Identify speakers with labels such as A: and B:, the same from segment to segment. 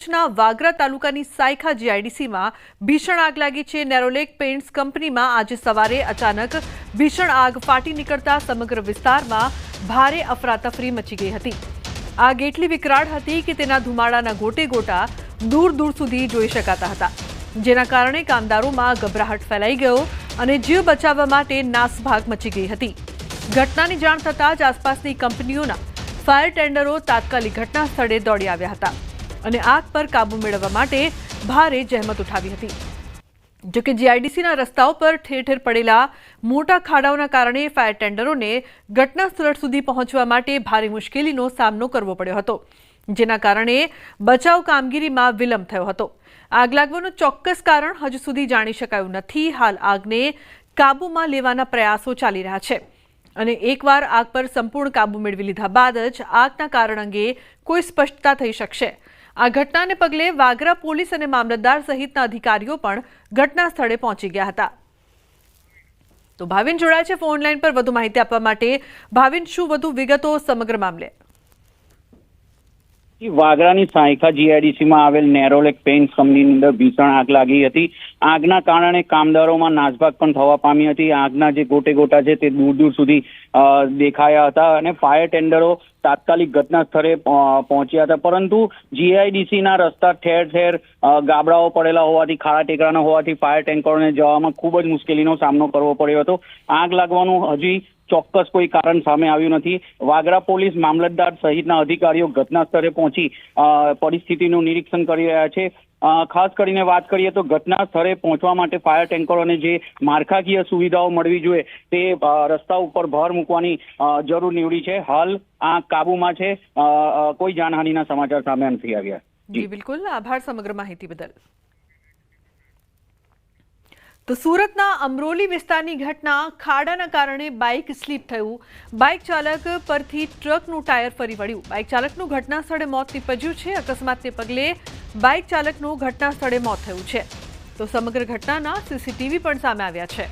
A: ના વાગરા તાલુકાની સાયખા જીઆઈડીસીમાં ભીષણ આગ લાગી છે। નેરોલેક પેઇન્ટ્સ કંપનીમાં આજે સવારે અચાનક ભીષણ આગ ફાટી નીકળતા સમગ્ર વિસ્તારમાં ભારે અફરાતફરી મચી ગઈ હતી। આગ એટલી વિકરાળ હતી કે તેના ધુમાડાના ગોટે ગોટા દૂર દૂર સુધી જોઈ શકાતા હતા, જેના કારણે કામદારોમાં ગભરાહટ ફેલાઈ ગયો અને જીવ બચાવવા માટે નાસભાગ મચી ગઈ હતી। ઘટનાની જાણ થતાં જ આસપાસની કંપનીઓના ફાયર ટેન્ડરો તાત્કાલિક ઘટના સ્થળે દોડી આવ્યા હતા અને આગ પર કાબુ મેળવવા માટે ભારે જહેમત ઉઠાવી હતી। જો કે જીઆઈડીસીના રસ્તાઓ પર ઠેર ઠેર પડેલા મોટા ખાડાઓના કારણે ફાયર ટેન્ડરોને ઘટના સ્થળ સુધી પહોંચવા માટે ભારે મુશ્કેલીનો સામનો કરવો પડ્યો હતો, જેના કારણે બચાવ કામગીરીમાં વિલંબ થયો હતો। આગ લાગવાનું ચોક્કસ કારણ હજુ સુધી જાણી શકાયું નથી। હાલ આગને કાબૂમાં લેવાના પ્રયાસો ચાલી રહ્યા છે અને એકવાર આગ પર સંપૂર્ણ કાબુ મેળવી લીધા બાદ જ આગના કારણ અંગે કોઈ સ્પષ્ટતા થઈ શકશે। આ ઘટનાને પગલે વાગરા પોલીસ અને મામલતદાર સહિતના અધિકારીઓ પણ ઘટના સ્થળે પહોંચી ગયા હતા। તો ભાવિન જોડાય છે ફોન લાઈન પર વધુ માહિતી આપવા માટે। ભાવિન, શું વધુ વિગતો સમગ્ર મામલે?
B: વાગરાની સાયખા જીઆઈડીસીમાં આવેલ નેરોલેક પેઇન્ટ્સ કંપનીની અંદર ભીષણ આગ લાગી હતી। આગના કારણે કામદારોમાં નાસભાગ પણ થવા પામી હતી। આગના જે ગોટે ગોટા છે તે દૂર દૂર સુધી દેખાયા હતા અને ફાયર ટેન્ડરો તાત્કાલિક ઘટના સ્થળે પહોંચ્યા હતા, પરંતુ જીઆઈડીસીના રસ્તા ઠેર ઠેર ગાબડાઓ પડેલા હોવાથી, ખાડા ટેકરાના હોવાથી ફાયર ટેન્કરોને જવામાં ખૂબ જ મુશ્કેલીનો સામનો કરવો પડ્યો હતો। આગ લાગવાનું હજી ચોક્કસ કોઈ કારણ સામે આવ્યું નથી। વાગરા પોલીસ, મામલતદાર સહિતના અધિકારીઓ ઘટના સ્થળે પહોંચી પરિસ્થિતિનું નિરીક્ષણ કરી રહ્યા છે। ખાસ કરીને વાત કરીએ તો ઘટના સ્થળે પહોંચવા માટે ફાયર ટેન્કરોને જે માળખાકીય સુવિધાઓ મળવી જોઈએ તે રસ્તા ઉપર ભાર મૂકવાની જરૂર નીવડી છે। હાલ આ કાબુમાં છે, કોઈ જાનહાનિના સમાચાર સામે નથી આવ્યા।
A: જી બિલકુલ, આભાર સમગ્ર માહિતી બદલ। તો સુરતના અમરોલી વિસ્તારની ઘટના, ખાડાના કારણે બાઇક સ્લીપ થયું, બાઇક ચાલક પરથી ટ્રકનું ટાયર ફરી વળ્યું, બાઇક ચાલકનું ઘટના સ્થળે મોત નીપજ્યું છે। અકસ્માતને પગલે બાઇક ચાલકનું ઘટના સ્થળે મોત થયું છે। તો સમગ્ર ઘટનાના સીસીટીવી પણ સામે આવ્યા છે।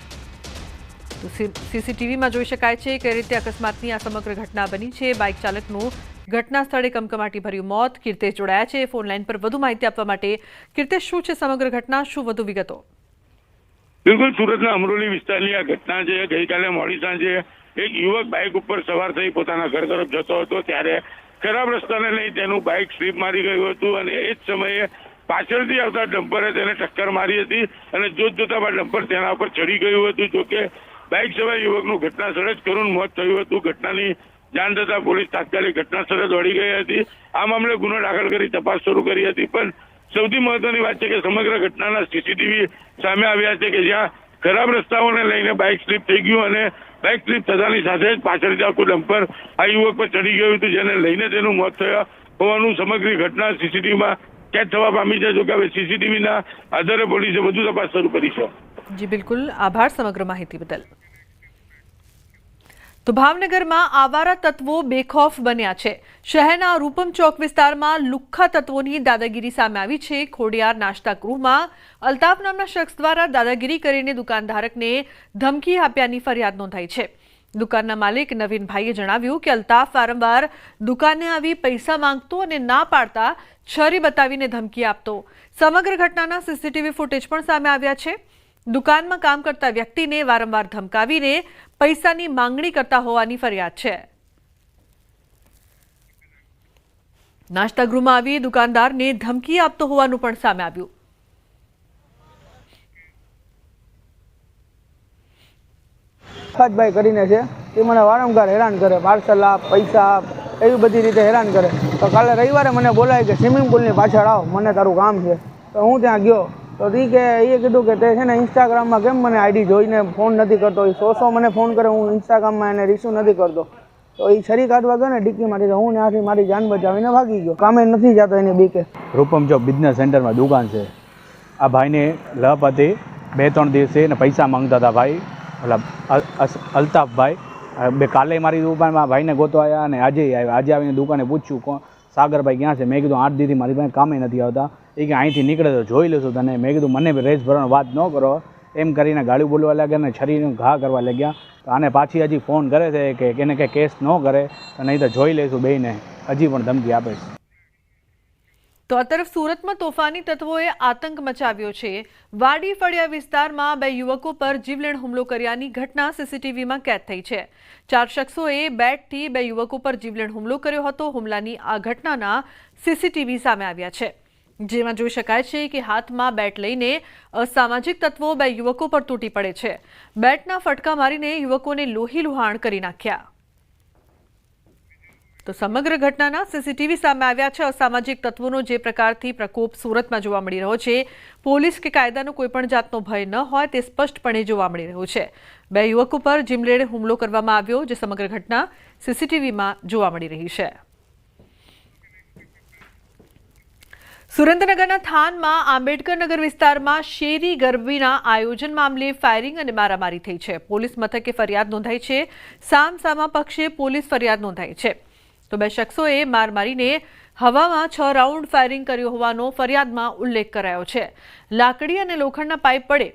A: તો સીસીટીવીમાં જોઈ શકાય છે કઈ રીતે અકસ્માતની આ સમગ્ર ઘટના બની છે। બાઇક ચાલકનું ઘટના સ્થળે કમકમાટી ભર્યું મોત। કીર્તેશ જોડાયા છે ફોન લાઈન પર વધુ માહિતી આપવા માટે। કીર્તેશ, શું છે સમગ્ર ઘટના, શું વધુ વિગતો?
C: બિલકુલ, સુરતના અમરોલી વિસ્તારની આ ઘટના છે। ગઈકાલે મોડી સાંજે એક યુવક બાઇક ઉપર સવાર થઈ પોતાના ઘર તરફ જતો હતો, ત્યારે ખરાબ રસ્તાને લઈ તેનું બાઇક સ્લીપ મારી ગયું હતું અને એ જ સમયે પાછળથી આવતા ડમ્પરે તેને ટક્કર મારી હતી અને જોતજોતામાં ડમ્પર તેના ઉપર ચડી ગયું હતું। જોકે બાઇક સવાર યુવકનું ઘટના સ્થળે જ કરુણ મોત થયું હતું। ઘટનાની જાણ થતાં પોલીસ તાત્કાલિક ઘટના સ્થળે દોડી ગઈ હતી। આ મામલે ગુનો દાખલ કરી તપાસ શરૂ કરી હતી, પણ સૌથી મહત્વની વાત છે કે સમગ્ર ઘટનાના સીસીટીવી સામે આવ્યા છે કે જ્યાં ખરાબ રસ્તાઓને લઈને બાઇક સ્લીપ થઈ ગયું અને બાઇક સ્લીપ થતાની સાથે જ પાછળથી આખું ડમ્પર આ યુવક પર ચડી ગયું હતું, જેને લઈને તેનું મોત થયા હોવાનું સમગ્ર ઘટના સીસીટીવીમાં કેદ થવા પામી છે। જોકે હવે સીસીટીવીના આધારે પોલીસે વધુ તપાસ શરૂ કરી છે।
A: જી બિલકુલ, આભાર સમગ્ર માહિતી બદલ। તો ભાવનગરમાં આવારા તત્વો બેખોફ બન્યા છે। શહેરના રૂપમ ચોક વિસ્તારમાં લુખ્ખા તત્વોની દાદાગીરી સામે આવી છે। ખોડિયાર નાસ્તા ગૃહમાં અલ્તાફ નામના શખ્સ દ્વારા દાદાગીરી કરીને દુકાનધારકને ધમકી આપ્યાની ફરિયાદ નોંધાઈ છે। દુકાનના માલિક નવીનભાઈએ જણાવ્યું કે અલ્તાફ વારંવાર દુકાને આવી પૈસા માંગતો અને ના પાડતા છરી બતાવીને ધમકી આપતો। સમગ્ર ઘટનાના સીસીટીવી ફૂટેજ પણ સામે આવ્યા છે। દુકાનમાં કામ કરતા વ્યક્તિને વારંવાર ધમકાવીને પૈસાની માંગણી કરતા હોવાની ફરિયાદ છે। નાસ્તા ગૃહમાં આવી દુકાનદારને ધમકી આપતો હોવાનું પણ સામે આવ્યું।
D: ભાઈ કરીને છે એ મને વારંવાર હેરાન કરે, પાર્સલ આપ, પૈસા આપ, એવી બધી રીતે હેરાન કરે। તો કાલે રવિવારે મને બોલાય કે સ્વિમિંગ પુલની પાછળ આવ, મને તારું કામ છે। તો હું ત્યાં ગયો તો એ કીધું કે તે છે ને ઇન્સ્ટાગ્રામમાં કેમ મને આઈડી જોઈને ફોન નથી કરતો, એ 100 મને ફોન કરે, હું ઇન્સ્ટાગ્રામમાં એને રિસીવ નથી કરતો। તો એ છરી કાઢવા ગયો ને ડિક્કીમાંથી, તો હું ત્યાંથી મારી જાન બચાવીને ભાગી ગયો, કામે નથી જતો એની બીકે।
E: રૂપમ ચોક બિઝનેસ સેન્ટરમાં દુકાન છે। આ ભાઈને લપ હતી, 2-3 દિવસે એને પૈસા માંગતા હતા ભાઈ, મતલબ અલ્તાફભાઈ। કાલે મારી દુકાનમાં ભાઈને ગોતો આવ્યા અને આજે આવ્યા। આજે આવીને દુકાને પૂછ્યું કોણ સાગરભાઈ ક્યાં છે? મેં કીધું 8 દીથી મારી પાસે કામે નથી આવતા। એ કે અહીંથી નીકળે તો જોઈ લેશું તને। મેં કીધું મને રેસ ભરવાનો વાત ન કરો, એમ કરીને ગાડી બોલવા લાગ્યા અને છરીનો ઘા કરવા લાગ્યા। તો આને પાછી હજી ફોન કરે છે કે એને કંઈ કેસ ન કરે તો નહીં તો જોઈ લઈશું બેયને। હજી પણ ધમકી આપે છે।
A: તો આ તરફ સુરતમાં તોફાની તત્વોએ આતંક મચાવ્યો છે. વાડી ફળિયા વિસ્તારમાં 2 યુવકો પર જીવલેણ હુમલો કર્યાની ઘટના સીસીટીવીમાં કેદ થઈ છે. 4 શખ્સોએ બેટથી 2 યુવકો પર જીવલેણ હુમલો કર્યો હતો. હુમલાની આ ઘટનાના સીસીટીવી સામે આવ્યા છે, જેમાં જોઈ શકાય છે કે હાથમાં બેટ લઈને અસામાજિક તત્વો 2 યુવકો પર તૂટી પડે છે. બેટના ફટકા મારીને યુવકોને લોહીલુહાણ કરી નાખ્યા. તો સમગ્ર ઘટનાના સીસીટીવી સામે આવ્યા છે. અસામાજિક તત્વોનો જે પ્રકારથી પ્રકોપ સુરતમાં જોવા મળી રહ્યો છે, પોલીસ કે કાયદાનો કોઈ પણ જાતનો ભય ન હોય તે સ્પષ્ટપણે જોવા મળી રહ્યું છે. 2 યુવકો પર જીવલેણ હુમલો કરવામાં આવ્યો, જે સમગ્ર ઘટના સીસીટીવીમાં જોવા મળી રહી છે. સુરેન્દ્રનગરના થાનમાં આંબેડકર નગર વિસ્તારમાં શેરી ગરબીના આયોજન મામલે ફાયરિંગ અને મારામારી થઈ છે. પોલીસ મથકે ફરિયાદ નોંધાઈ છે. સામસામા પક્ષે પોલીસ ફરિયાદ નોંધાઈ છે. તો 2 શખ્સોએ માર મારીને હવામાં 6 રાઉન્ડ ફાયરિંગ કર્યો હોવાનો ફરિયાદમાં ઉલ્લેખ કરાયો છે. લાકડી અને લોખંડના પાઇપ પડે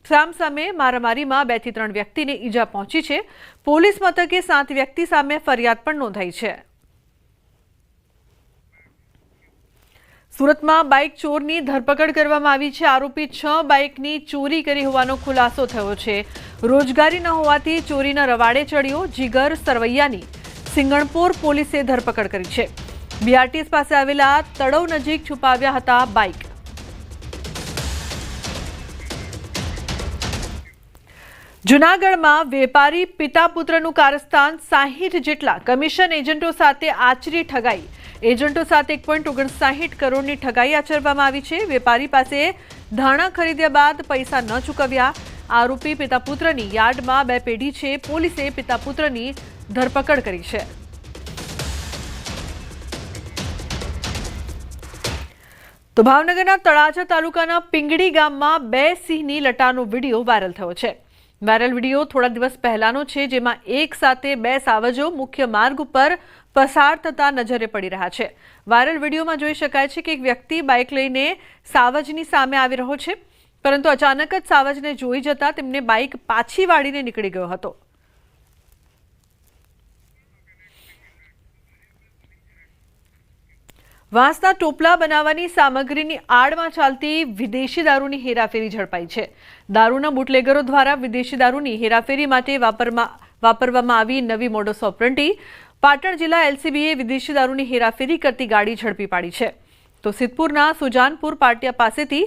A: સામસામે મારામારીમાં 2 થી 3 વ્યક્તિને ઈજા પહોંચી છે. પોલીસ મથકે 7 વ્યક્તિ સામે ફરિયાદ પણ નોંધાઈ છે. સુરતમાં બાઇક ચોરની ધરપકડ કરવામાં આવી છે. આરોપી 6 બાઇકની ચોરી કરી હોવાનો ખુલાસો થયો છે. રોજગારી ન હોવાથી ચોરીના રવાડે ચડ્યો. જીગર સરવૈયાની સિંગણપોર પોલીસે ધરપકડ કરી છે. બીઆરટીએસ પાસે આવેલા તળાવ નજીક છુપાવ્યા હતા બાઇક. જૂનાગઢમાં વેપારી પિતા પુત્રનું કારસ્તાન. 60 જેટલા કમિશન એજન્ટો સાથે આચરી ઠગાઈ. એજન્ટો સાથે 1.59 કરોડની ઠગાઈ આચરવામાં આવી છે. વેપારી પાસે ધાણા ખરીદ્યા બાદ પૈસા ન ચૂકવ્યા. આરોપી પિતા પુત્રની યાર્ડમાં 2 પેઢી છે. પોલીસે પિતા પુત્રની ધરપકડ કરી છે. તો ભાવનગરના તળાજા તાલુકાના પિંગડી ગામમાં 2 સિંહની લટાનો વિડીયો વાયરલ થયો છે. વાયરલ વિડીયો થોડા દિવસ પહેલાનો છે, જેમાં એક સાથે 2 સાવજો મુખ્ય માર્ગ ઉપર પસાર થતા નજરે પડી રહ્યા છે. વાયરલ વિડીયોમાં જોઈ શકાય છે કે એક વ્યક્તિ બાઇક લઈને સાવજની સામે આવી રહ્યો છે, પરંતુ અચાનક જ સાવજને જોઈ જતા તેમને બાઇક પાછી વાળીને નીકળી ગયો હતો. વાંસના ટોપલા બનાવવાની સામગ્રીની આડમાં ચાલતી વિદેશી દારૂની હેરાફેરી ઝડપાઈ છે. દારૂના બુટલેગરો દ્વારા વિદેશી દારૂની હેરાફેરી માટે વાપરવામાં આવી નવી મોડસ ઓપરન્ડી. પાટણ જિલ્લા એલસીબીએ વિદેશી દારૂની હેરાફેરી કરતી ગાડી ઝડપી પાડી છે. તો સિદ્ધપુરના સુજાનપુર પાટિયા પાસેથી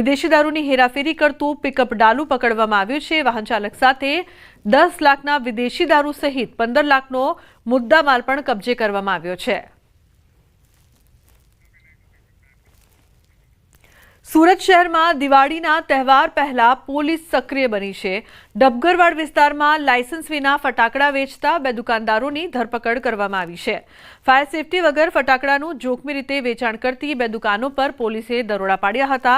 A: વિદેશી દારૂની હેરાફેરી કરતું પિકઅપ ડાલુ પકડવામાં આવ્યું છે. વાહન ચાલક સાથે 10 લાખના વિદેશી દારૂ સહિત 15 લાખનો મુદ્દામાલ પણ કબજે કરવામાં આવ્યો છે. સુરત શહેરમાં દિવાળીના તહેવાર પહેલા પોલીસ સક્રિય બની છે. ડબગરવાડ વિસ્તારમાં લાયસન્સ વિના ફટાકડા વેચતા 2 દુકાનદારોની ધરપકડ કરવામાં આવી છે. ફાયર સેફટી વગર ફટાકડાનું જોખમી રીતે વેચાણ કરતી 2 દુકાનો પર પોલીસે દરોડા પાડ્યા હતા.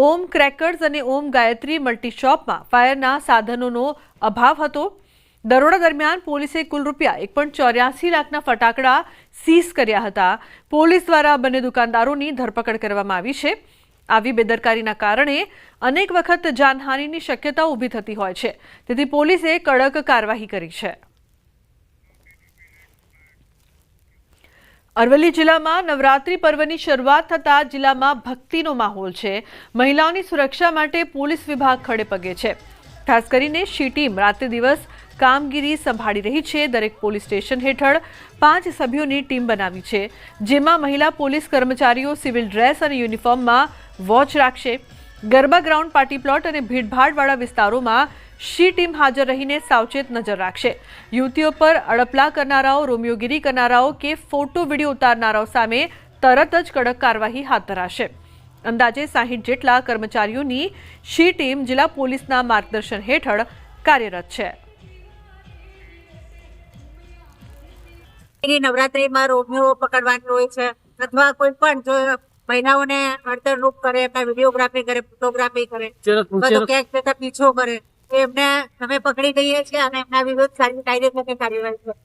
A: ઓમ ક્રેકર્સ અને ઓમ ગાયત્રી મલ્ટી શોપમાં ફાયરના સાધનોનો અભાવ હતો. દરોડા દરમિયાન પોલીસે કુલ રૂપિયા 1.84 લાખના ફટાકડા સીઝ કર્યા હતા. પોલીસ દ્વારા બંને દુકાનદારોની ધરપકડ કરવામાં આવી છે. આવી બેદરકારીના કારણે અનેક વખત જાનહાનિની શક્યતા ઊભી થતી હોય છે, તેથી પોલીસે કડક કાર્યવાહી કરી છે. અરવલ્લી જિલ્લામાં નવરાત્રી પર્વની શરૂઆત થતાં જિલ્લામાં ભક્તિનો માહોલ છે. મહિલાઓની સુરક્ષા માટે પોલીસ વિભાગ ખડે પગે છે. ખાસ કરીને શી ટીમ રાત્રે દિવસ કામગીરી સંભાળી રહી છે. દરેક પોલીસ સ્ટેશન હેઠળ 5 સભ્યોની ટીમ બનાવી છે, જેમાં મહિલા પોલીસ કર્મચારીઓ સિવિલ ડ્રેસ અને યુનિફોર્મમાં વોચ રાખશે. ગરબા ગ્રાઉન્ડ, પાર્ટી પ્લોટ અને ભીડભાડવાળા વિસ્તારોમાં શી ટીમ હાજર રહીને સાવચેત નજર રાખશે. યુવતીઓ પર અડપલા કરનારાઓ, રોમિયોગીરી કરનારાઓ કે ફોટો વિડીયો ઉતારનારાઓ સામે તરત જ કડક કાર્યવાહી હાથ ધરાશે. અંદાજે 60 જેટલા કર્મચારીઓની શી ટીમ જિલ્લા પોલીસના માર્ગદર્શન હેઠળ કાર્યરત છે.
F: નવરાત્રીમાં રોમિયો પકડવાની હોય છે, અથવા કોઈ પણ જો મહિલાઓને અડતરરૂપ કરે, વિડીયોગ્રાફી કરે, ફોટોગ્રાફી કરે, ક્યાંક પીછો કરે, એમને અમે પકડી લઈએ છીએ અને એમના વિરુદ્ધ કાયદેસરની કાર્યવાહી છે.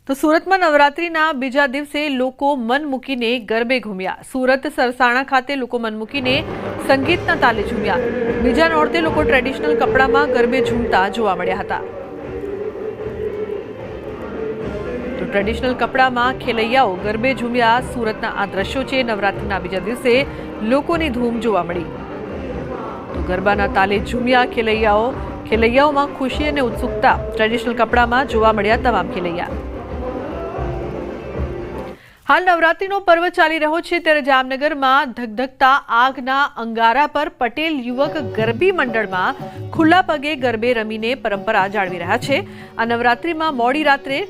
A: તો સુરતમાં નવરાત્રીના બીજા દિવસે લોકો મન મૂકીને ગરબે ઘૂમ્યા. સુરત સરસાણા ખાતે લોકો મન મૂકીને સંગીતના તાલે ઝૂમ્યા. બીજા નોરતે લોકો ટ્રેડિશનલ કપડામાં ગરબે ઝૂમતા જોવા મળ્યા હતા. ટ્રેડિશનલ કપડામાં ખેલૈયાઓ ગરબે ઝૂમ્યા. સુરતના આ દ્રશ્યો છે. નવરાત્રિના બીજા દિવસે લોકોની ધૂમ જોવા મળી. તો ગરબાના તાલે ઝૂમ્યા ખેલૈયાઓમાં ખુશી અને ઉત્સુકતા. ટ્રેડિશનલ કપડામાં જોવા મળ્યા તમામ ખેલૈયા. હાલ નવરાત્રીનો પર્વ ચાલી રહ્યો છે ત્યારે જામનગરમાં ધગધગતા આગના અંગારા પર પટેલ યુવક ગરબી મંડળમાં ખુલ્લા પગે ગરબે રમીને પરંપરા જાળવી રહ્યા છે. આ નવરાત્રીમાં મોડી રાત્રે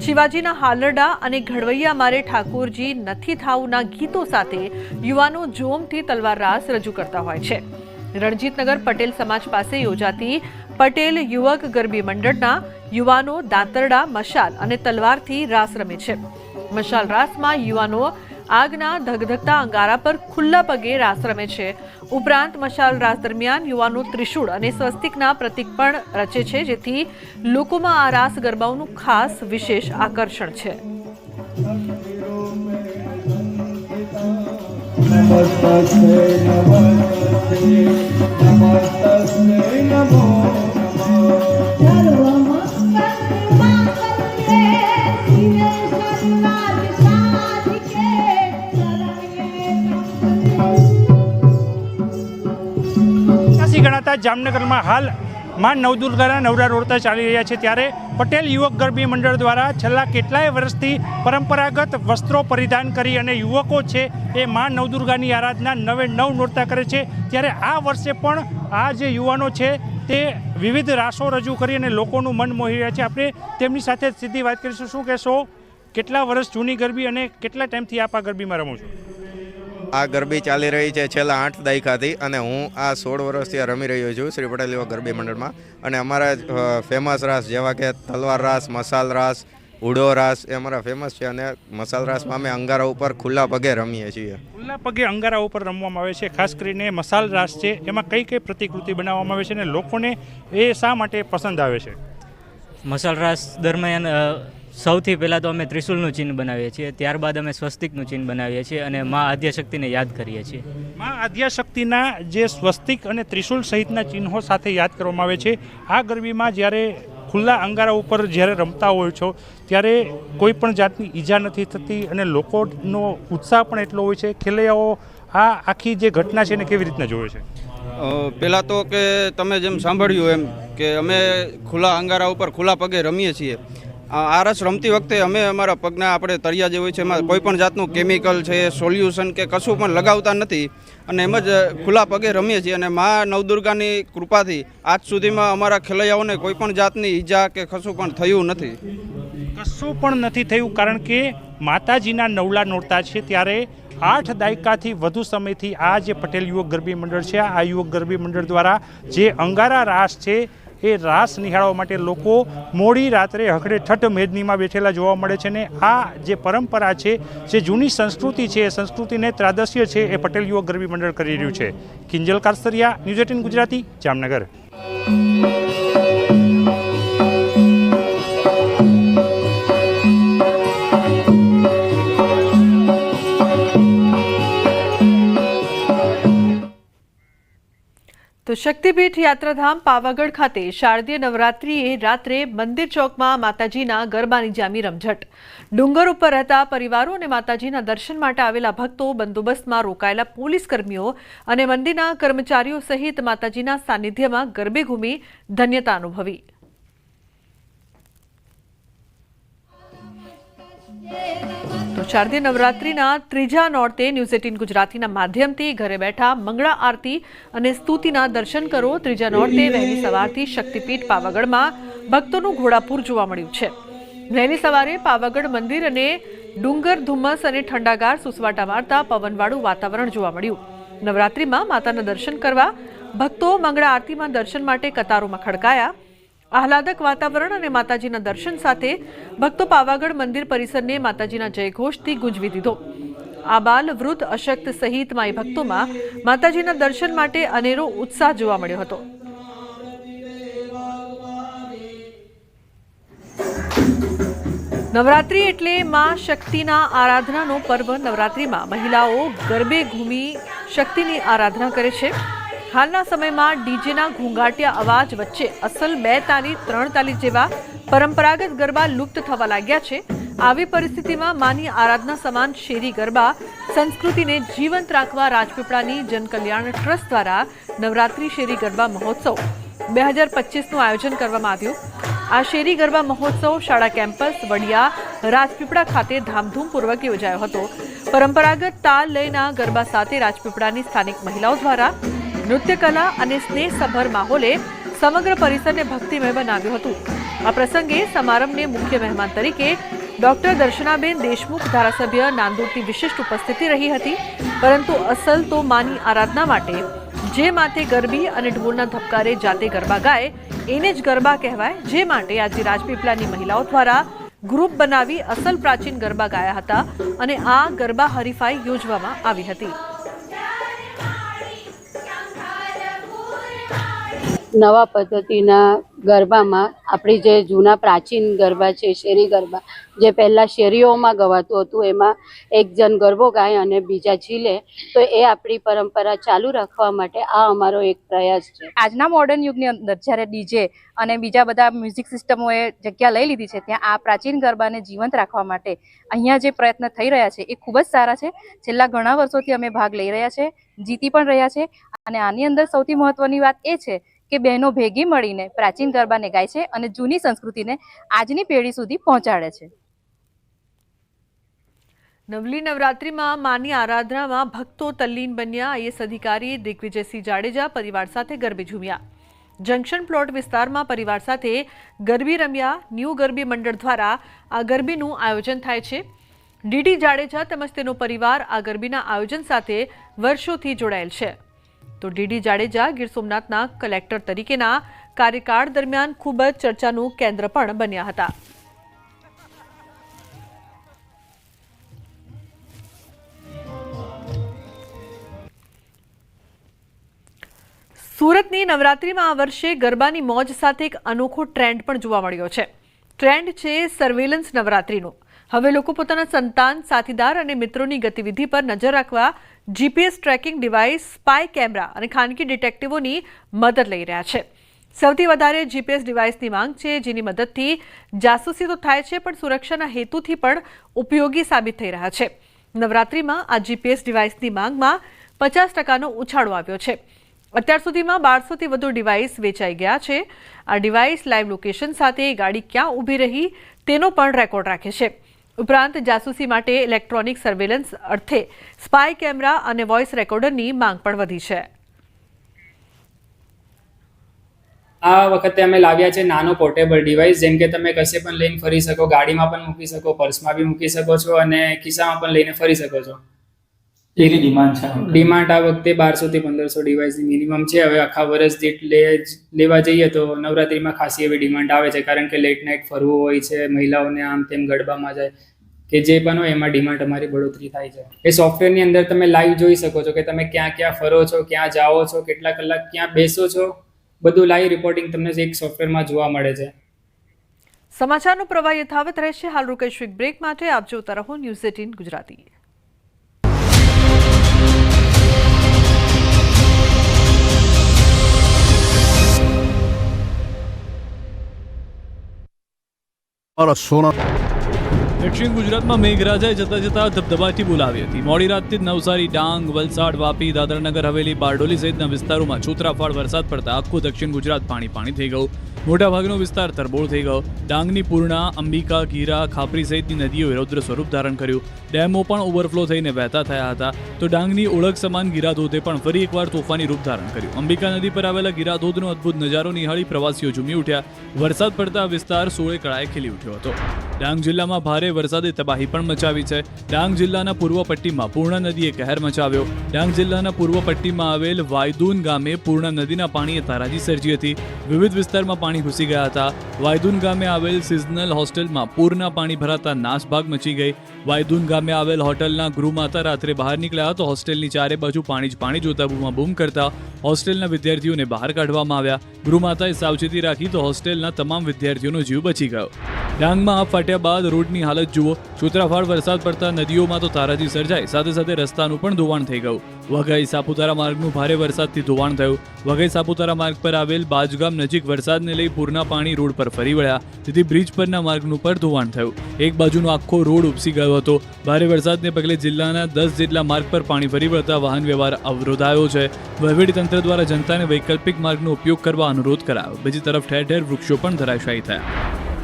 A: શિવાજીના હાલરડા અને ઘડવૈયા મારે ઠાકોરજી નથી થાવુંના ગીતો સાથે યુવાનો જોમથી તલવાર રાસ રજૂ કરતા હોય છે. રણજીતનગર પટેલ સમાજ પાસે યોજાતી પટેલ યુવક ગરબી મંડળના યુવાનો દાંતરડા, મશાલ અને તલવારથી રાસ રમે છે. મશાલ રાસમાં યુવાનો આગના ધગધગતા અંગારા પર ખુલ્લા પગે રાસ રમે છે. ઉપરાંત મશાલ રાસ દરમિયાન યુવાનો ત્રિશૂળ અને સ્વસ્તિકના પ્રતીક પણ રચે છે, જેથી લોકોમાં આ રાસ ગરબાઓનું ખાસ વિશેષ આકર્ષણ છે.
G: ગણાતા જામનગરમાં હાલ માં નવદુર્ગાના નવરા નોરતા ચાલી રહ્યા છે ત્યારે પટેલ યુવક ગરબી મંડળ દ્વારા છેલ્લા કેટલાય વર્ષથી પરંપરાગત વસ્ત્રો પરિધાન કરી અને યુવકો છે એ માં નવદુર્ગાની આરાધના નવે નવ નોરતા કરે છે. ત્યારે આ વર્ષે પણ આ જે યુવાનો છે તે વિવિધ રાસો રજૂ કરી અને લોકોનું મન મોહી રહ્યા છે. આપણે તેમની સાથે સીધી વાત કરીશું. શું કહેશો, કેટલા વર્ષ જૂની ગરબી અને કેટલા ટાઈમથી આપ આ ગરબીમાં રમો છો?
H: આ ગરબી ચાલી રહી છે છેલ્લા 8 દાયકાથી અને હું આ 16 વર્ષથી રમી રહ્યો છું શ્રી પટેલ યુવક ગરબી મંડળમાં. અને અમારા ફેમસ રાસ જેવા કે તલવાર રાસ, મસાલ રાસ, ઉડો રાસ એ અમારા ફેમસ છે. અને મસાલ રાસમાં અમે અંગારા ઉપર ખુલ્લા પગે રમીએ છીએ.
G: ખુલ્લા પગે અંગારા ઉપર રમવામાં આવે છે. ખાસ કરીને મસાલ રાસ છે એમાં કઈ કઈ પ્રતિકૃતિ બનાવવામાં આવે છે અને લોકોને એ શા માટે પસંદ આવે છે?
I: મસાલ રાસ દરમિયાન સૌથી પહેલાં તો અમે ત્રિશુલનું ચિહ્ન બનાવીએ છીએ, ત્યારબાદ અમે સ્વસ્તિકનું ચિહ્ન બનાવીએ છીએ અને મા આદ્યશક્તિને યાદ કરીએ છીએ.
G: મા આદ્યશક્તિના જે સ્વસ્તિક અને ત્રિશુલ સહિતના ચિહ્નો સાથે યાદ કરવામાં આવે છે. આ ગરબીમાં જ્યારે ખુલ્લા અંગારા ઉપર જ્યારે રમતા હોય છો ત્યારે કોઈ પણ જાતની ઈજા નથી થતી અને લોકોનો ઉત્સાહ પણ એટલો હોય છે. ખેલૈયાઓ આ આખી જે ઘટના છે એને કેવી રીતના જોવે છે?
J: પહેલાં તો કે તમે જેમ સાંભળ્યું એમ કે અમે ખુલ્લા અંગારા ઉપર ખુલ્લા પગે રમીએ છીએ. આ રસ રમતી વખતે અમે અમારા પગના આપણે તળિયા જે હોય છે એમાં કોઈ પણ જાતનું કેમિકલ છે, સોલ્યુશન કે કશું પણ લગાવતા નથી અને એમ જ ખુલ્લા પગે રમીએ છીએ. અને મા નવદુર્ગાની કૃપાથી આજ સુધીમાં અમારા ખેલૈયાઓને કોઈ પણ જાતની ઈજા કે કશું પણ થયું નથી.
G: કશું પણ નથી થયું કારણ કે માતાજીના નવલા નોરતા છે ત્યારે 8 દાયકાથી વધુ સમયથી આ જે પટેલ યુવક ગરબી મંડળ છે આ યુવક ગરબી મંડળ દ્વારા જે અંગારા રાસ છે એ રાસ નિહાળવા માટે લોકો મોડી રાત્રે હકડે ઠઠ મેદનીમાં બેઠેલા જોવા મળે છે. ને આ જે પરંપરા છે, જે જૂની સંસ્કૃતિ છે, એ સંસ્કૃતિને ત્રાદસ્ય છે એ પટેલ યુવક ગરબી મંડળ કરી રહ્યું છે. કિંજલ કારસરિયા, ન્યૂઝ 18 ગુજરાતી, જામનગર.
A: તો શક્તિપીઠ યાત્રાધામ પાવાગઢ ખાતે શારદીય નવરાત્રિએ રાત્રે મંદિર ચોકમાં માતાજીના ગરબાની જામી રમઝટ. ડુંગર ઉપર રહેતા પરિવારો અને માતાજીના દર્શન માટે આવેલા ભક્તો, બંદોબસ્તમાં રોકાયેલા પોલીસ કર્મીઓ અને મંદિરના કર્મચારીઓ સહિત માતાજીના સાનિધ્યમાં ગરબે ઘૂમી ધન્યતા અનુભવી. તો શારદીય નવરાત્રિના ત્રીજા નોરતે ન્યૂઝ 18 ગુજરાતીના માધ્યમથી ઘરે બેઠા મંગળા આરતી અને સ્તુતિના દર્શન કરો. ત્રીજા નોરતે વહેલી સવારથી શક્તિપીઠ પાવાગઢમાં ભક્તોનું ઘોડાપૂર જોવા મળ્યું છે. વહેલી સવારે પાવાગઢ મંદિર અને ડુંગર, ધુમ્મસ અને ઠંડાગાર સુસવાટા મારતા પવનવાળું વાતાવરણ જોવા મળ્યું. નવરાત્રિમાં માતાના દર્શન કરવા ભક્તો મંગળા આરતીમાં દર્શન માટે કતારોમાં ખડકાયા. આહલાદક વાતાવરણ અને માતાજીના દર્શન સાથે ભક્તો પાવાગઢ મંદિર પરિસરને માતાજીના જયઘોષથી ગુંજવી દીધો. આબાલ, વૃદ્ધ, અશક્ત સહિત માઈ ભક્તોમાં માતાજીના દર્શન માટે અનેરો ઉત્સાહ જોવા મળ્યો હતો. નવરાત્રી એટલે માં શક્તિના આરાધનાનો પર્વ. નવરાત્રીમાં મહિલાઓ ગરબે ઘૂમી શક્તિની આરાધના કરે છે. હાલના સમયમાં ડીજેના ઘૂંઘાટિયા અવાજ વચ્ચે અસલ 2 તાલી, 3 તાલી જેવા પરંપરાગત ગરબા લુપ્ત થવા લાગ્યા છે. આવી પરિસ્થિતિમાં માની આરાધના સમાન શેરી ગરબા સંસ્કૃતિને જીવંત રાખવા રાજપીપળાની જનકલ્યાણ ટ્રસ્ટ દ્વારા નવરાત્રી શેરી ગરબા મહોત્સવ 2025નું આયોજન કરવામાં આવ્યું. આ શેરી ગરબા મહોત્સવ શાળા કેમ્પસ વડિયા રાજપીપળા ખાતે ધામધૂમપૂર્વક યોજાયો હતો. પરંપરાગત તાલ લયના ગરબા સાથે રાજપીપળાની સ્થાનિક મહિલાઓ દ્વારા નૃત્યકલા અને સ્નેહસભર માહોલે સમગ્ર પરિસરને ભક્તિમય બનાવ્યું હતું. આ પ્રસંગે સમારંભને મુખ્ય મહેમાન તરીકે ડોક્ટર દર્શનાબેન દેશમુખ ધારાસભ્ય નાંદોદની વિશિષ્ટ ઉપસ્થિતિ રહી હતી. પરંતુ અસલ તો માની આરાધના માટે જે માથે ગરબી અને ઢોલના ધબકારે જાતે ગરબા ગાય એને જ ગરબા કહેવાય. જે માટે આજે રાજપીપળાની મહિલાઓ દ્વારા ગ્રુપ બનાવી અસલ પ્રાચીન ગરબા ગાયા હતા અને આ ગરબા હરીફાઈ યોજવામાં આવી હતી.
K: નવા પદ્ધતિના ગરબામાં આપણી જે જૂના પ્રાચીન ગરબા છે શેરી ગરબા જે પહેલાં શેરીઓમાં ગવાતું હતું એમાં એક જણ ગરબો ગાય અને બીજા ઝીલે તો એ આપણી પરંપરા ચાલુ રાખવા માટે આ અમારો એક પ્રયાસ છે.
L: આજના મોડર્ન યુગની અંદર જ્યારે ડીજે અને બીજા બધા મ્યુઝિક સિસ્ટમોએ જગ્યા લઈ લીધી છે ત્યાં આ પ્રાચીન ગરબાને જીવંત રાખવા માટે અહીંયા જે પ્રયત્ન થઈ રહ્યા છે એ ખૂબ જ સારા છે. છેલ્લા ઘણા વર્ષોથી અમે ભાગ લઈ રહ્યા છે, જીતી પણ રહ્યા છે અને આની અંદર સૌથી મહત્વની વાત એ છે કે બહેનો ભેગી મળીને પ્રાચીન ગરબાને ગાય છે અને જૂની સંસ્કૃતિને આજની પેઢી સુધી પહોંચાડે છે.
A: નવલી નવરાત્રીમાં માની આરાધનામાં ભક્તો તલ્લીન બન્યા. આઈએસ અધિકારી દિગ્વિજયસિંહ જાડેજા પરિવાર સાથે ગરબે ઝૂમ્યા. જંકશન પ્લોટ વિસ્તારમાં પરિવાર સાથે ગરબી રમ્યા. ન્યૂ ગરબી મંડળ દ્વારા આ ગરબીનું આયોજન થાય છે. ડીડી જાડેજા તેમજ તેનો પરિવાર આ ગરબીના આયોજન સાથે વર્ષોથી જોડાયેલ છે. તો ડીડી જાડેજા ગીર સોમનાથના કલેક્ટર તરીકેના કાર્યકાળ દરમિયાન ખૂબ જ ચર્ચાનું કેન્દ્ર પણ બન્યા હતા. સુરતની નવરાત્રીમાં આ વર્ષે ગરબાની મોજ સાથે એક અનોખો ટ્રેન્ડ પણ જોવા મળ્યો છે. ટ્રેન્ડ છે સર્વેલન્સ નવરાત્રીનો. હવે લોકો પોતાના સંતાન, સાથીદાર અને મિત્રોની ગતિવિધિ પર નજર રાખવા GPS tracking device, spy camera અને ખાનગી ડિટેક્ટિવોની મદદ લઈ રહ્યા છે. સૌથી વધારે જીપીએસ ડિવાઇસની માંગ છે, જેની મદદથી જાસૂસી તો થાય છે પણ સુરક્ષાના હેતુથી પણ ઉપયોગી સાબિત થઈ રહ્યા છે. નવરાત્રીમાં આ જીપીએસ ડિવાઇસની માંગમાં 50%નો ઉછાળો આવ્યો છે. અત્યાર સુધીમાં 1200થી વધુ ડિવાઇસ વેચાઈ ગયા છે. આ ડિવાઇસ લાઈવ લોકેશન સાથે ગાડી ક્યાં ઊભી રહી તેનો પણ રેકોર્ડ રાખે છે. ઉપરાંત જાસૂસી માટે ઇલેક્ટ્રોનિક સર્વેલન્સ અર્થે સ્પાય કેમેરા અને વોઇસ રેકોર્ડરની માંગ પણ વધી છે.
M: આ વખતે અમે લાવ્યા છે નાનો પોર્ટેબલ ડિવાઇસ, જેમ કે તમે કશે પણ લઈને ફરી શકો, ગાડીમાં પણ મૂકી શકો, પર્સમાં બી મૂકી શકો છો અને ખિસ્સામાં પણ લઈને ફરી શકો છો.
N: કેટલી ડિમાન્ડ છે?
M: ડિમાન્ડ આ વખતે 1200 થી 1500 ડિવાઇસની મિનિમમ છે. હવે આખા વર્ષ દીઠ લેવા જઈએ તો નવરાત્રીમાં ખાસી એવી ડિમાન્ડ આવે છે, કારણ કે લેટ નાઇટ ફરવું હોય છે, મહિલાઓને આમ તેમ ગરબામાં જાય કે જે પણ હોય એમાં ડિમાન્ડ અમારી બઢોતરી થાય છે. એ સોફ્ટવેરની અંદર તમે લાઈવ જોઈ શકો છો કે તમે ક્યાં ક્યાં ફરો છો, ક્યાં જાઓ છો, કેટલા કલાક ક્યાં બેસો છો, બધું લાઈવ રિપોર્ટિંગ તમને એક સોફ્ટવેરમાં જોવા મળે છે.
A: સમાચારનો પ્રવાહ યથાવત રહેશે. હાલ રોકાઈશું એક બ્રેક માટે. આપ જોતા રહો ન્યૂઝ 18 ગુજરાતી.
O: દક્ષિણ ગુજરાતમાં મેઘરાજાએ જતા જતા ધબધબાટી બોલાવી હતી. મોડી રાતથી જ નવસારી, ડાંગ, વલસાડ, વાપી, દાદરાનગર હવેલી, બારડોલી સહિતના વિસ્તારોમાં છૂતરાફાળ વરસાદ પડતા આખું દક્ષિણ ગુજરાત પાણી થઈ ગયું. મોટાભાગનો વિસ્તાર તરબોળ થઈ ગયો. ડાંગની પૂર્ણા, અંબિકા, ગીરા, ખાપરી સહિતની નદીઓએ રૌદ્ર સ્વરૂપ ધારણ કર્યું. ડેમો પણ ઓવરફ્લો થઈને વહેતા થયા હતા. તો ડાંગની ઓળખ સમાન ગીરાધોધે પણ ફરી એકવાર તોફાની રૂપ ધારણ કર્યું. અંબિકા નદી પર આવેલા ગીરાધોધનો અદ્ભુત નજારો નિહાળી પ્રવાસીઓ ઝૂમી ઉઠ્યા. વરસાદ પડતા વિસ્તાર સોળે કળાએ ખીલી ઉઠ્યો હતો. ડાંગ જિલ્લામાં ભારે વરસાદે તબાહી પણ મચાવી છે. ડાંગ જિલ્લાના પૂર્વ પટ્ટીમાં પૂર્ણા નદીએ કહેર મચાવ્યો. ડાંગ જિલ્લાના પૂર્વ પટ્ટીમાં આવેલ વાયદૂન ગામે પૂર્ણા નદીના પાણીએ તારાજી સર્જી હતી. વિવિધ વિસ્તારમાં પાણી ઘૂસી ગયા હતા. વાયદૂન ગામે આવેલ સિઝનલ હોસ્ટેલમાં પૂરના પાણી ભરાતા નાસભાગ મચી ગઈ. વાયદૂન ગામે આવેલ હોટલના ગૃહમાતા રાત્રે બહાર નીકળ્યા તો હોસ્ટેલની ચારે બાજુ પાણી જોતા બૂમાબૂમ કરતા હોસ્ટેલના વિદ્યાર્થીઓને બહાર કાઢવામાં આવ્યા. ગૃહમાતાએ સાવચેતી રાખી તો હોસ્ટેલના તમામ વિદ્યાર્થીઓનો જીવ બચી ગયો. ડાંગમાં આગ ફાટ્યા બાદ રોડની હાલત જુઓ. છૂતરાફાળ વરસાદ પડતા નદીઓમાં તો તારાજી સર્જાઈ, સાથે સાથે રસ્તાનું પણ ધોવાણ થઈ ગયું. વઘઈ સાપુતારા માર્ગનું ભારે વરસાદથી ધોવાણ થયું. વઘઈ સાપુતારા માર્ગ પર આવેલ બાજગામ નજીક વરસાદને લઈ પૂરના પાણી રોડ પર ફરી વળ્યા, તેથી બ્રિજ પરના માર્ગનું પર ધોવાણ થયું. એક બાજુનો આખો રોડ ઉપસી ગયો હતો. ભારે વરસાદને પગલે જિલ્લાના 10 જેટલા માર્ગ પર પાણી ફરી વળતા વાહન વ્યવહાર અવરોધાયો છે. વહીવટીતંત્ર દ્વારા જનતાને વૈકલ્પિક માર્ગનો ઉપયોગ કરવા અનુરોધ કરાયો. બીજી તરફ ઠેર ઠેર વૃક્ષો પણ ધરાશાયી થયા.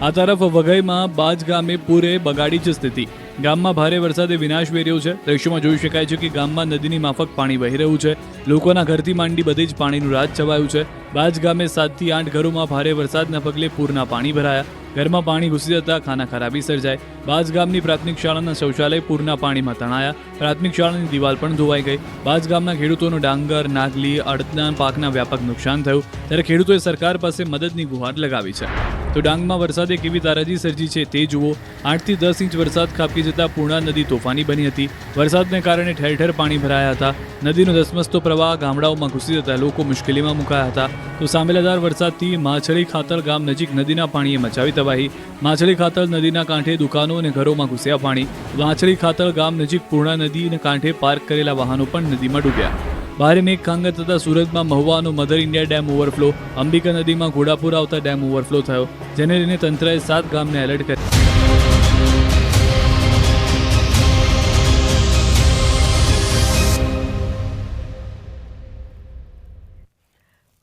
O: આ તરફ વઘઈમાં બાજ ગામે પૂરે બગાડી છે સ્થિતિ. ગામમાં ભારે વરસાદે વિનાશ વેર્યો છે. દ્રશ્યોમાં જોઈ શકાય છે કે ગામમાં નદીની માફક પાણી વહી રહ્યું છે. લોકોના ઘરથી માંડી બધે જ પાણીનું રાજ છવાયું છે. બાજ ગામે 7 થી 8 ઘરોમાં ભારે વરસાદના પગલે પૂરના પાણી ભરાયા. ઘરમાં પાણી ઘૂસી જતા ખાના ખરાબી સર્જાઈ. બાજ ગામની પ્રાથમિક શાળાના શૌચાલય પૂરના પાણીમાં તણાયા. પ્રાથમિક શાળાની દિવાલ પણ ધોવાઈ ગઈ. બાજ ગામના ખેડૂતોનો ડાંગર, નાગલી, અડદના પાકના વ્યાપક નુકસાન થયું. ત્યારે ખેડૂતોએ સરકાર પાસે મદદની ગુહાર લગાવી છે. તો ડાંગમાં વરસાદે કેવી તારાજી સર્જી છે તે જુઓ. 8 થી 10 ઇંચ વરસાદ ખાબકી જતા પૂર્ણા નદી તોફાની બની હતી. વરસાદને કારણે ઠેર ઠેર પાણી ભરાયા હતા. નદીનો ધસમસતો પ્રવાહ ગામડાઓમાં ઘૂસી જતા લોકો મુશ્કેલીમાં મુકાયા હતા. તો સાંભેલાદાર વરસાદથી માછળી ખાતર ગામ નજીક નદીના પાણીએ મચાવી તબાહી. માછળી ખાતર નદીના કાંઠે દુકાનો અને ઘરોમાં ઘૂસ્યા પાણી. માછળી ખાતર ગામ નજીક પૂર્ણા નદીના કાંઠે પાર્ક કરેલા વાહનો પણ નદીમાં ડૂબ્યા. ભારે મેઘ ખાંગર થતા સુરતમાં મહુવાનો Mother India dam overflow. Ambika નદીમાં ઘોડાપુર આવતા ડેમ ઓવરફ્લો થયો, જેને લઈને તંત્રએ 7 ગામને એલર્ટ કર્યા.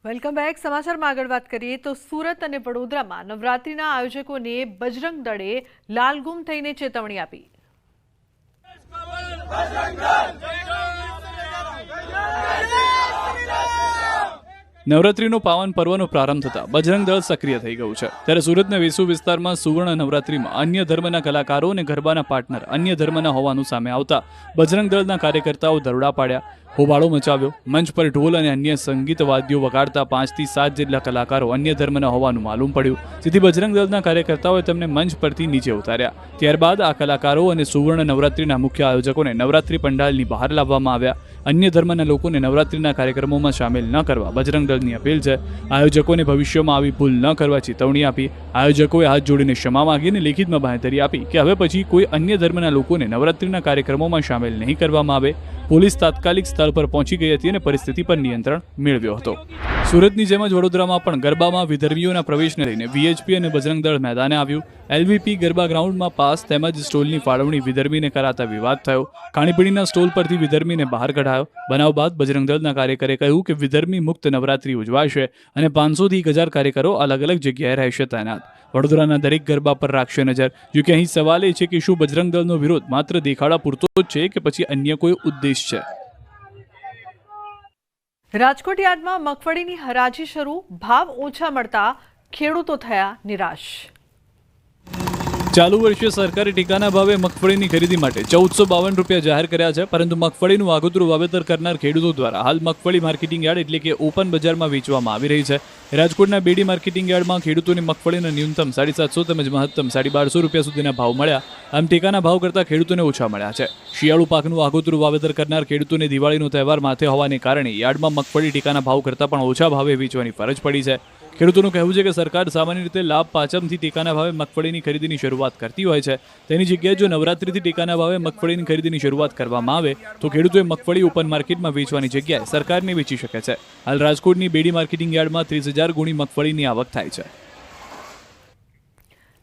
A: Welcome back. સમાચારમાં આગળ વાત કરીએ તો સુરત અને વડોદરામાં નવરાત્રીના આયોજકોને બજરંગ દળે લાલગુમ થઈને ચેતવણી આપી.
O: નવરાત્રીનો પાવન પર્વનો પ્રારંભ થતા બજરંગ દળ સક્રિય થઈ ગયું છે. ત્યારે સુરતના વેસુ વિસ્તારમાં સુવર્ણ નવરાત્રીમાં અન્ય ધર્મના કલાકારો અને ગરબાના પાર્ટનર અન્ય ધર્મના હોવાનું સામે આવતા બજરંગ દળના કાર્યકર્તાઓ દરોડા પાડ્યા, હોબાળો મચાવ્યો. મંચ પર ઢોલ અને અન્ય સંગીત વાદ્યો વગાડતા 5 થી 7 જેટલા કલાકારો અન્ય ધર્મના હોવાનું માલુમ પડ્યું, જેથી બજરંગ દળના કાર્યકર્તાઓએ તેમને મંચ પરથી નીચે ઉતાર્યા. ત્યારબાદ આ કલાકારો અને સુવર્ણ નવરાત્રીના મુખ્ય આયોજકોને નવરાત્રી પંડાલની બહાર લાવવામાં આવ્યા. અન્ય ધર્મના લોકોને નવરાત્રીના કાર્યક્રમોમાં સામેલ ન કરવા બજરંગ દળની અપીલ છે. આયોજકોને ભવિષ્યમાં આવી ભૂલ ન કરવા ચેતવણી આપી. આયોજકોએ હાથ જોડીને ક્ષમા માંગીને લેખિતમાં બાંહેધરી આપી કે હવે પછી કોઈ અન્ય ધર્મના લોકોને નવરાત્રીના કાર્યક્રમોમાં સામેલ નહીં કરવામાં આવે. પોલીસ તાત્કાલિક સ્થળ પર પહોંચી ગઈ હતી અને પરિસ્થિતિ પર નિયંત્રણ મેળવ્યો હતો. સુરતની જેમ જ વડોદરામાં પણ ગરબામાં વિધર્મીઓના પ્રવેશને લઈને વીએચપી અને બજરંગ દળ મેદાને આવ્યું. એલવીપી ગરબા ગ્રાઉન્ડમાં પાસ તેમજ સ્ટોલની ફાળવણી વિધર્મીને કરાતા વિવાદ થયો. ખાણીપીણીના સ્ટોલ પરથી વિધર્મીને બહાર કઢાયો. બનાવ બાદ બજરંગ દળના કાર્યકરે કહ્યું કે વિધર્મી મુક્ત નવરાત્રી ઉજવાશે અને 500 થી 1000 કાર્યકરો અલગ અલગ જગ્યાએ રહેશે તૈનાત. વડોદરાના દરેક ગરબા પર રાખશે નજર. જોકે અહીં સવાલ એ છે કે શું બજરંગ દળનો વિરોધ માત્ર દેખાડા પૂરતો જ છે કે પછી અન્ય કોઈ ઉદ્દેશ છે?
A: રાજકોટ યાર્ડમાં મગફળીની હરાજી શરૂ. ભાવ ઓછા મળતા ખેડૂતો થયા નિરાશ.
O: ચાલુ વર્ષે સરકારે ટેકાના ભાવે મગફળીની ખરીદી માટે 1452 રૂપિયા જાહેર કર્યા છે, પરંતુ મગફળીનું આગોતરું વાવેતર કરનાર ખેડૂતો દ્વારા હાલ મગફળી માર્કેટિંગ યાર્ડ એટલે કે ઓપન બજારમાં વેચવામાં આવી રહી છે. રાજકોટના બેડી માર્કેટિંગ યાર્ડમાં ખેડૂતોને મગફળીના ન્યૂનતમ 750 તેમજ મહત્તમ 1250 રૂપિયા સુધીના ભાવ મળ્યા. આમ ટેકાના ભાવ કરતાં ખેડૂતોને ઓછા મળ્યા છે. શિયાળુ પાકનું આગોતરું વાવેતર કરનાર ખેડૂતોને દિવાળીનો તહેવાર માથે હોવાને કારણે યાર્ડમાં મગફળી ટેકાના ભાવ કરતાં પણ ઓછા ભાવે વેચવાની ફરજ પડી છે. ખેડૂતોનું કહેવું છે કે સરકાર સામાન્ય રીતે લાભ પાંચમથી ટેકાના ભાવે મગફળીની ખરીદીની શરૂઆત કરતી હોય છે. તેની જગ્યાએ જો નવરાત્રીથી ટેકાના ભાવે મગફળીની ખરીદીની શરૂઆત કરવામાં આવે તો ખેડૂતોએ મગફળી ઓપન માર્કેટમાં વેચવાની જગ્યાએ સરકારને વેચી શકે છે. હાલ રાજકોટની બેડી માર્કેટિંગ યાર્ડમાં 30,000 ગુણી મગફળીની આવક થાય છે.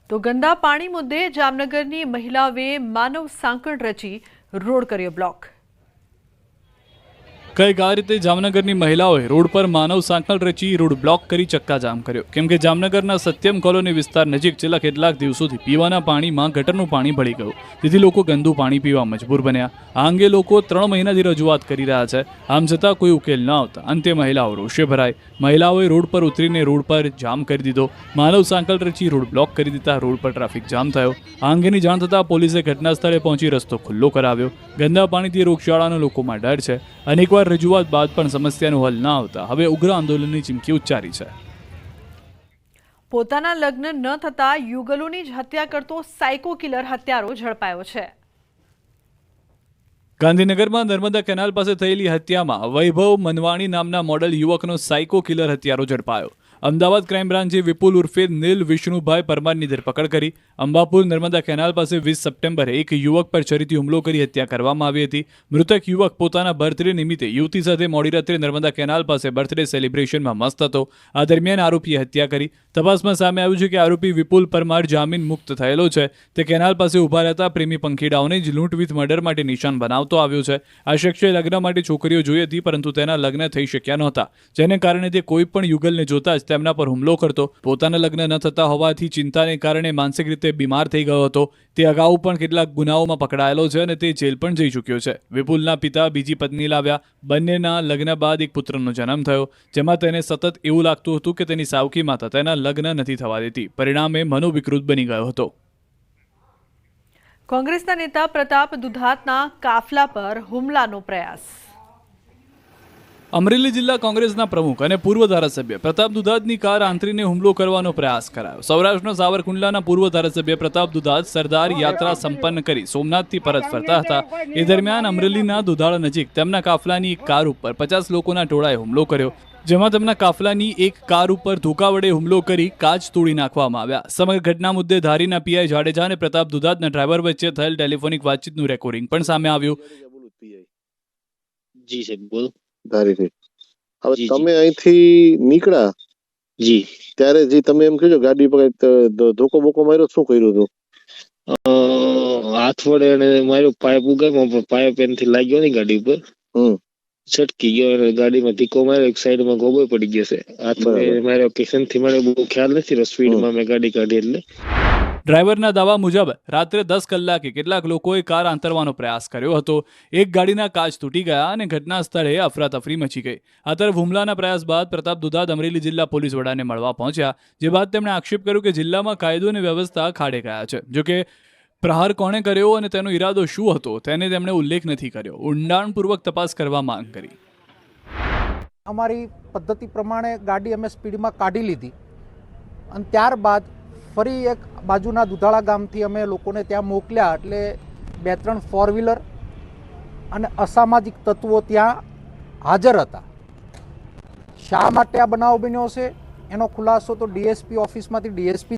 A: તો ગંદા પાણી મુદ્દે જામનગરની મહિલાઓએ માનવ સાંકળ રચી રોડ કર્યો બ્લોક.
O: કંઈક આ રીતે જામનગરની મહિલાઓએ રોડ પર માનવ સાંકળ રચી રોડ બ્લોક કરી ચક્કાજામ કર્યો. કેમ કે જામનગરના સત્યમ કોલોની વિસ્તાર નજીક છેલ્લા કેટલાક દિવસોથી પીવાના પાણીમાં ગટરનું પાણી ભળી ગયું, જેથી લોકો ગંદુ પાણી પીવા મજબૂર બન્યા. આ અંગે લોકો 3 મહિનાથી રજૂઆત કરી રહ્યા છે. આમ છતાં કોઈ ઉકેલ ન આવતા અંતે મહિલાઓ રોષે ભરાઈ. મહિલાઓએ રોડ પર ઉતરીને રોડ પર જામ કરી દીધો. માનવ સાંકળ રચી રોડ બ્લોક કરી દીધા રોડ પર ટ્રાફિક જામ થયો. આ અંગેની જાણ થતાં પોલીસે ઘટના સ્થળે પહોંચી રસ્તો ખુલ્લો કરાવ્યો. ગંદા પાણીથી રોગચાળાનો લોકોમાં ડર છે. અનેકવાર રજૂઆત બાદ પણ સમસ્યાનું હલ ન આવતા હવે ઉગ્ર આંદોલનની ચીમકી ઉચ્ચારી છે.
A: પોતાના લગ્ન ન થતા યુગલોની જ હત્યા કરતો સાયકો કિલર હત્યારો ઝડપાયો છે.
O: ગાંધીનગરમાં નર્મદા કેનાલ પાસે થયેલી હત્યામાં વૈભવ મનવાણી નામના મોડલ યુવકનો સાયકો કિલર હત્યારો ઝડપાયો. અમદાવાદ ક્રાઇમ બ્રાન્ચે વિપુલ ઉર્ફે નીલ વિષ્ણુભાઈ પરમારની ધરપકડ કરી. અંબાપુર નર્મદા કેનાલ પાસે 20 સપ્ટેમ્બરે એક યુવક પર છરીથી હુમલો કરી હત્યા કરવામાં આવી હતી. મૃતક યુવક પોતાના બર્થડે નિમિત્તે યુવતી સાથે મોડી રાત્રે નર્મદા કેનાલ પાસે બર્થડે સેલિબ્રેશનમાં મસ્ત હતો. આ દરમિયાન આરોપીએ હત્યા કરી. તપાસમાં સામે આવ્યું છે કે આરોપી વિપુલ પરમાર જામીન મુક્ત થયેલો છે. તે કેનાલ પાસે ઊભા રહેતા પ્રેમી પંખીડાઓને જ લૂંટ વિથ મર્ડર માટે નિશાન બનાવતો આવ્યો છે. આ શખ્સે લગ્ન માટે છોકરીઓ જોઈ હતી, પરંતુ તેના લગ્ન થઈ શક્યા નહોતા, જેને કારણે તે કોઈ પણ યુગલને જોતા જ તેમના પર હુમલો કરતો. પોતાના લગ્ન ન થતા હોવાથી ચિંતાને કારણે માનસિક રીતે બીમાર થઈ ગયો હતો. તે અગાઉ પણ કેટલાક ગુનાઓમાં પકડાયેલો છે અને તે જેલ પણ જઈ ચૂક્યો છે. વિપુલના પિતા બીજી પત્ની લાવ્યા. બંનેના લગ્ન બાદ એક પુત્રનો જન્મ થયો, જેમાં તેને સતત એવું લાગતું હતું કે તેની સાવકી માતા તેના લગ્ન નથી થવા દેતી. પરિણામે મનોવિકૃત બની ગયો હતો.
A: કોંગ્રેસના નેતા પ્રતાપ દુધાતના કાફલા પર હુમલાનો પ્રયાસ.
O: અમરેલી જિલ્લા કોંગ્રેસના પ્રમુખ અને પૂર્વ ધારાસભ્ય પ્રતાપ દુધાતની કાર આંતરીને હુમલો કરવાનો પ્રયાસ કરાયો. સૌરાષ્ટ્રના સાવરકુંડલાના પૂર્વ ધારાસભ્ય પ્રતાપ દુધાત સરદાર યાત્રા સંપન્ન કરી સોમનાથથી પરત ફરતા હતા. એ દરમિયાન અમરેલીના દુધાળ નજીક તેમના કાફલાની એક કાર ઉપર 50 લોકોના ટોળાએ હુમલો કર્યો, જેમાં તેમના કાફલાની એક કાર ઉપર ધોકા વડે હુમલો કરી કાચ તોડી નાખવામાં આવ્યા. સમગ્ર ઘટના મુદ્દે ધારીના પીઆઈ જાડેજા અને પ્રતાપ દુધાતના ડ્રાઈવર વચ્ચે થયેલ ટેલિફોનિક વાતચીતનું રેકોર્ડિંગ પણ સામે આવ્યું.
P: જી સાહેબ બોલો. ધારીથી હવે તમે અહીંથી નીકળ્યા જી ત્યારે જે તમે એમ કહેજો ગાડી પર ધોકો બોકો માર્યો, શું કર્યું હતું? હાથ વડે એને માર્યો, પાઇપ ઉગામ્યો, પાઇપ એનાથી લાગ્યો નહીં ગાડી ઉપર, છટકી ગયો અને ગાડીમાં ધીકો માર્યો, એક સાઈડમાં ગોબો પડી ગયો છે. હાથ વડે માર્યો કે શેનથી માર્યો બહુ ખ્યાલ નથી, સ્પીડમાં મેં ગાડી કાઢી એટલે.
O: ડ્રાઈવરના દાવા મુજબ રાત્રે 10 કલાકે કેટલાક લોકોએ કાર આંતરવાનો પ્રયાસ કર્યો હતો. એક ગાડીના કાચ તૂટી ગયા અને ઘટના સ્થળે અફરાતફરી મચી ગઈ. આ તરફ હુમલાના પ્રયાસ બાદ પ્રતાપ દુધાત અમરેલી જિલ્લા પોલીસ વડાને મળવા પહોંચ્યા, જે બાદ તેમણે આક્ષેપ કર્યો કે જિલ્લામાં કાયદો અને વ્યવસ્થા ખાડે ગયા છે. જોકે પ્રહાર કોણે કર્યો અને તેનો ઈરાદો શું હતો તેને તેમણે ઉલ્લેખ નથી કર્યો. ઊંડાણપૂર્વક તપાસ કરવા માંગ કરી.
Q: અમારી પદ્ધતિ પ્રમાણે ગાડી અમે સ્પીડમાં કાઢી લીધી અને ત્યારબાદ ફરી એક બાજુના દુધાળા ગામથી અમે લોકોને ત્યાં મોકલ્યા. એટલે 2-3 4 વ્હીલર અને અસામાજિક તત્વો ત્યાં હાજર હતા. શા માટે આ બનાવ બન્યો છે એનો ખુલાસો તો ડીએસપી ઓફિસમાંથી ડીએસપી